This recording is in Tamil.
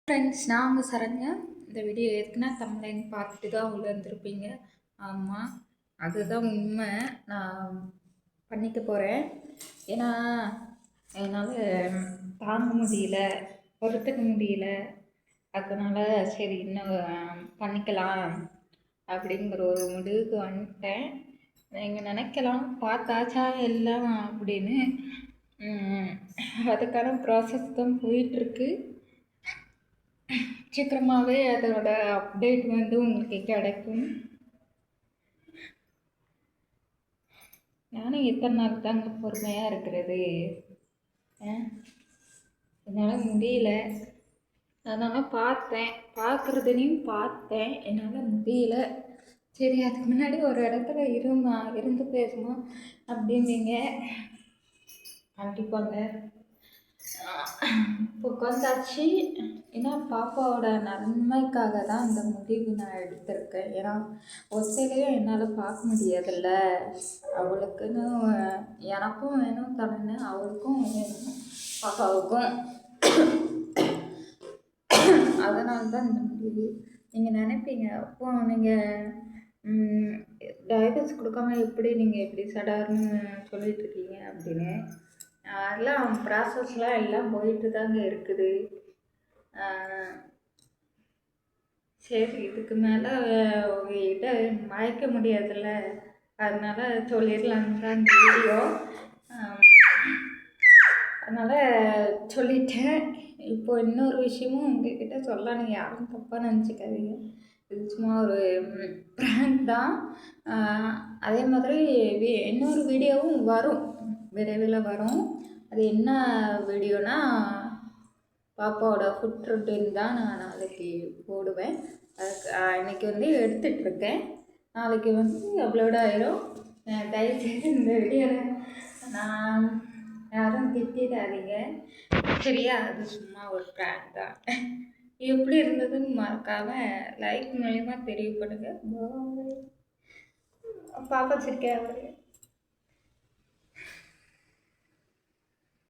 ஃப்ரெண்ட்ஸ், நான் உங்கள் சரண்யா. இந்த வீடியோ எதுக்குன்னா தம்ப்லைன் பார்த்துட்டு தான் உள்ள இருந்திருப்பீங்க. ஆமாம், அதுதான் உண்மை. நான் பண்ணிக்க போகிறேன். ஏன்னா என்னால் தாங்க முடியல, பொறுத்துக்க முடியல. அதனால் சரி இன்னும் பண்ணிக்கலாம் அப்படிங்கிற ஒரு முடிவுக்கு வந்துட்டேன். நீங்கள் நினைக்கலாம் பார்த்தாச்சா எல்லாம் அப்படின்னு. அதுக்கான ப்ராசஸ் தான் போயிட்டுருக்கு. சீக்கிரமாகவே அதோட அப்டேட் வந்து உங்களுக்கு கிடைக்கும். நானும் எத்தனை நாள் தாங்க பொறுமையாக இருக்கிறது, என்னால் முடியல. அதனால் பார்க்குறதுலையும் பார்த்தேன், என்னால் முடியல. சரி, அதுக்கு முன்னாடி ஒரு இடத்துல இருந்து பேசணும் அப்படின்னீங்க. கண்டிப்பாங்க இப்போ உட்காந்தாச்சு. ஏன்னா பாப்பாவோட நன்மைக்காக தான் இந்த முடிவு நான் எடுத்திருக்கேன். ஏன்னா ஒத்தையிலையும் என்னால் பார்க்க முடியாதுல்ல. அவளுக்குன்னு எனக்கும் வேணும் தரேன்னு, அவளுக்கும் வேணும் பாப்பாவுக்கும். அதனால தான் இந்த முடிவு. நீங்கள் நினைப்பீங்க, அப்போ நீங்கள் டைவர்ஸ் கொடுக்காம எப்படி நீங்கள் எப்படி சடார்னு சொல்லிட்டு இருக்கீங்க அப்படின்னு. அதெல்லாம் ப்ராசஸ்லாம் எல்லாம் போயிட்டு தாங்க இருக்குது. சரி, இதுக்கு மேலே உங்ககிட்ட மயக்க முடியாதுல்ல, அதனால் சொல்லிடலான்னு தான் இந்த வீடியோ. அதனால் சொல்லிட்டேன். இப்போ இன்னொரு விஷயமும் உங்ககிட்ட சொல்லணும், யாரும் தப்பாக நினச்சிக்காதீங்க. இது சும்மா ஒரு ப்ராங்க் தான். அதே மாதிரி இன்னொரு வீடியோவும் வரும், விரைவில் வரும். அது என்ன வீடியோனா, பாப்பாவோட ஃபுட் ரொட்டீன் தான் நான் நாளைக்கு போடுவேன். அதுக்கு இன்றைக்கி வந்து எடுத்துகிட்ருக்கேன். நாளைக்கு வந்து அப்லோட் ஆயிரும். தயவுசெய்து இந்த வீடியோவில் நான் யாரும் திட்டிடாதீங்க, சரியா? அது சும்மா ஒரு ப்ராங்க் தான். எப்படி இருந்ததுன்னு மறக்காமல் லைக் மூலிமா தெரியப்படுங்க. பாப்பா சிரிக்க